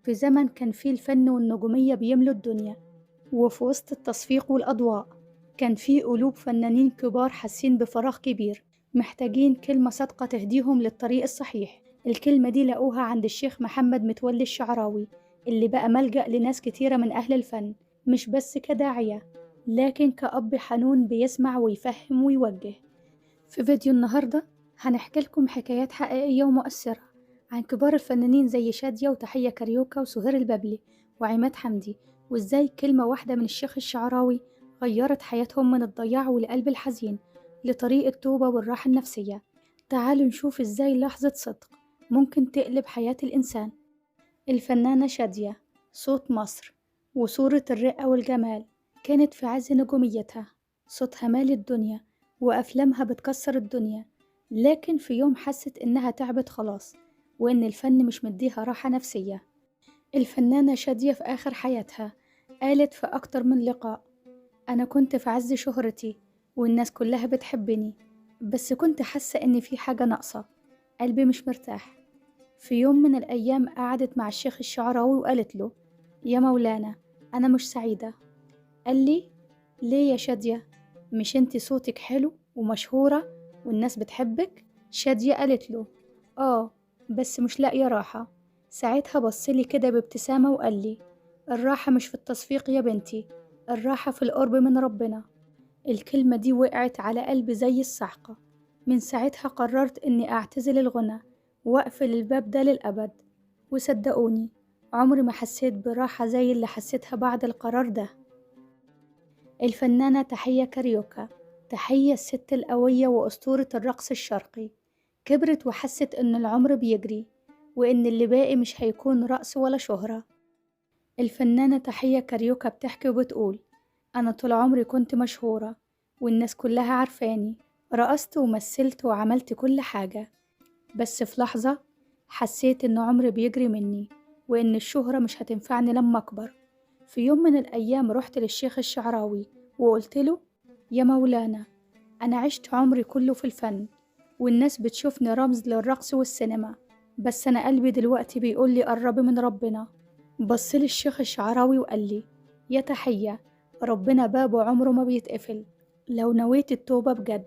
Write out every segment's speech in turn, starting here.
في زمن كان فيه الفن والنجومية بيملوا الدنيا، وفي وسط التصفيق والأضواء كان فيه قلوب فنانين كبار حاسين بفراغ كبير، محتاجين كلمة صادقة تهديهم للطريق الصحيح. الكلمة دي لقوها عند الشيخ محمد متولي الشعراوي، اللي بقى ملجأ لناس كتيرة من أهل الفن، مش بس كداعية لكن كأب حنون بيسمع ويفهم ويوجه. في فيديو النهاردة هنحكي لكم حكايات حقيقية ومؤثرة عن كبار الفنانين زي شادية وتحية كاريوكا وسهير البابلي وعماد حمدي، وإزاي كلمة واحدة من الشيخ الشعراوي غيرت حياتهم من الضياع والقلب الحزين لطريق التوبة والراحة النفسية. تعالوا نشوف إزاي لحظة صدق ممكن تقلب حياة الإنسان. الفنانة شادية، صوت مصر وصورة الرقة والجمال، كانت في عز نجوميتها، صوتها مال الدنيا وأفلامها بتكسر الدنيا. لكن في يوم حست إنها تعبت خلاص، وإن الفن مش مديها راحة نفسية. الفنانة شادية في آخر حياتها قالت في أكتر من لقاء: أنا كنت في عز شهرتي والناس كلها بتحبني، بس كنت حاسة إن في حاجة ناقصة، قلبي مش مرتاح. في يوم من الأيام قعدت مع الشيخ الشعراوي وقالت له: يا مولانا، أنا مش سعيدة. قال لي: ليه يا شادية؟ مش انتي صوتك حلو ومشهورة والناس بتحبك؟ شادية قالت له: بس مش لاقية راحة. ساعتها بصلي كده بابتسامة وقال لي: الراحة مش في التصفيق يا بنتي، الراحة في القرب من ربنا. الكلمة دي وقعت على قلبي زي الصعقة. من ساعتها قررت إني أعتزل الغنى وأقفل الباب ده للأبد. وصدقوني، عمري ما حسيت براحة زي اللي حسيتها بعد القرار ده. الفنانة تحية كاريوكا، تحية الست القوية وأسطورة الرقص الشرقي، كبرت وحست إن العمر بيجري وإن اللي باقي مش هيكون رقص ولا شهرة. الفنانة تحية كاريوكا بتحكي وبتقول: أنا طول عمري كنت مشهورة والناس كلها عارفاني، رقصت ومثلت وعملت كل حاجة، بس في لحظة حسيت إن عمري بيجري مني وإن الشهرة مش هتنفعني لما أكبر. في يوم من الأيام رحت للشيخ الشعراوي وقلت له: يا مولانا، أنا عشت عمري كله في الفن والناس بتشوفني رمز للرقص والسينما، بس أنا قلبي دلوقتي بيقولي قربي من ربنا. بصلي الشيخ الشعراوي وقال لي: يا تحية، ربنا بابه عمره ما بيتقفل، لو نويت التوبة بجد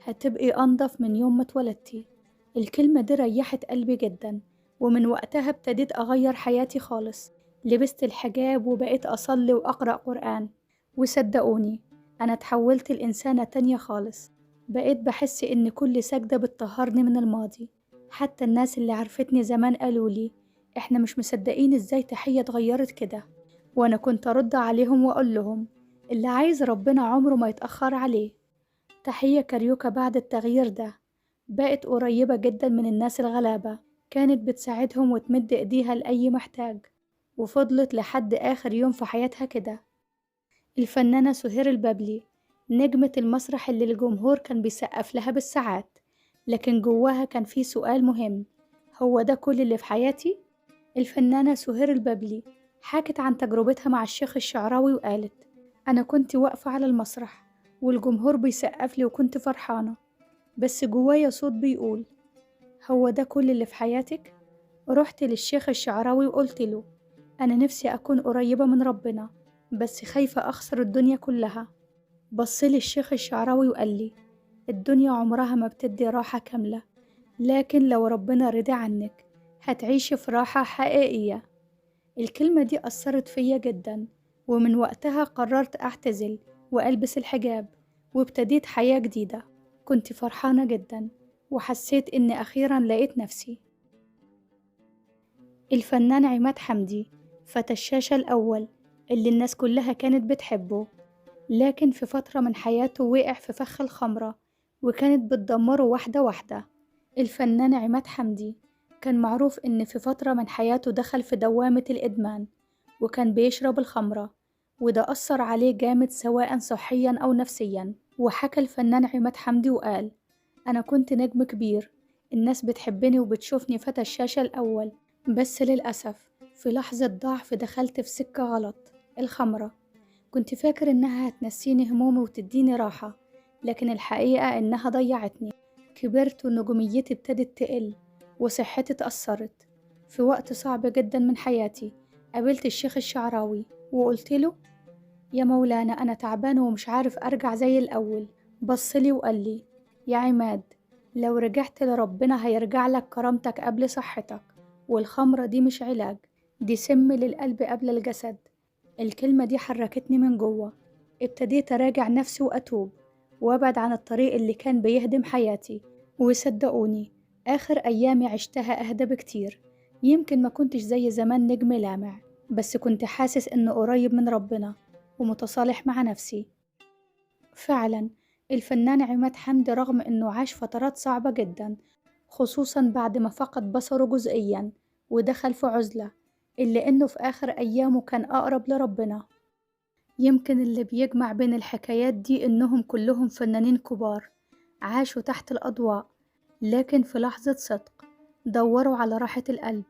هتبقي أنضف من يوم ما اتولدتي. الكلمة دي ريحت قلبي جدا، ومن وقتها ابتديت أغير حياتي خالص. لبست الحجاب وبقيت أصلي وأقرأ قرآن، وصدقوني أنا اتحولت لإنسانة تانية خالص. بقيت بحس إن كل سجدة بتطهرني من الماضي. حتى الناس اللي عرفتني زمان قالولي: إحنا مش مصدقين إزاي تحية اتغيرت كده. وأنا كنت أرد عليهم وأقول لهم: اللي عايز ربنا عمره ما يتأخر عليه. تحية كاريوكا بعد التغيير ده بقت قريبة جدا من الناس الغلابة، كانت بتساعدهم وتمد إيديها لأي محتاج، وفضلت لحد آخر يوم في حياتها كده. الفنانة سهير البابلي، نجمة المسرح اللي الجمهور كان بيسقف لها بالساعات، لكن جواها كان في سؤال مهم: هو ده كل اللي في حياتي؟ الفنانة سهير البابلي حكت عن تجربتها مع الشيخ الشعراوي وقالت: أنا كنت واقفة على المسرح والجمهور بيسقف لي وكنت فرحانة، بس جوايا صوت بيقول: هو ده كل اللي في حياتك؟ رحت للشيخ الشعراوي وقلت له: أنا نفسي أكون قريبة من ربنا، بس خايفة أخسر الدنيا كلها. بصلي الشيخ الشعراوي وقال لي: الدنيا عمرها ما بتدي راحة كاملة، لكن لو ربنا رضي عنك هتعيشي في راحة حقيقية. الكلمة دي أثرت فيا جدا، ومن وقتها قررت أعتزل وألبس الحجاب وابتديت حياة جديدة. كنت فرحانة جدا وحسيت إني أخيرا لقيت نفسي. الفنان عماد حمدي، فتى الشاشة الأول اللي الناس كلها كانت بتحبه، لكن في فترة من حياته وقع في فخ الخمرة وكانت بتدمره واحدة واحدة. الفنان عماد حمدي كان معروف إن في فترة من حياته دخل في دوامة الإدمان، وكان بيشرب الخمرة، وده أثر عليه جامد سواء صحيا أو نفسيا. وحكى الفنان عماد حمدي وقال: أنا كنت نجم كبير، الناس بتحبني وبتشوفني فتى الشاشة الأول، بس للأسف في لحظة ضعف دخلت في سكة غلط، الخمرة. كنت فاكر إنها هتنسيني همومي وتديني راحة، لكن الحقيقة إنها ضيعتني. كبرت ونجوميتي ابتدت تقل وصحتي اتأثرت. في وقت صعب جدا من حياتي قابلت الشيخ الشعراوي وقلت له: يا مولانا، أنا تعبان ومش عارف أرجع زي الأول. بصلي وقال لي: يا عماد، لو رجعت لربنا هيرجع لك كرامتك قبل صحتك، والخمرة دي مش علاج، دي سم للقلب قبل الجسد. الكلمة دي حركتني من جوه. ابتديت أراجع نفسي وأتوب وأبعد عن الطريق اللي كان بيهدم حياتي. وصدقوني، آخر أيامي عشتها أهدى بكتير. يمكن ما كنتش زي زمان نجم لامع، بس كنت حاسس إنه قريب من ربنا ومتصالح مع نفسي. فعلا، الفنان عماد حمدي رغم إنه عاش فترات صعبة جدا، خصوصا بعد ما فقد بصره جزئيا ودخل في عزلة، إلا إنه في آخر أيامه كان أقرب لربنا. يمكن اللي بيجمع بين الحكايات دي إنهم كلهم فنانين كبار عاشوا تحت الأضواء، لكن في لحظة صدق دوروا على راحة القلب،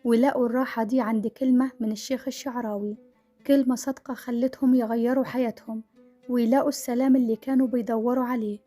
ولقوا الراحة دي عند كلمة من الشيخ الشعراوي، كلمة صادقة خلتهم يغيروا حياتهم ويلاقوا السلام اللي كانوا بيدوروا عليه.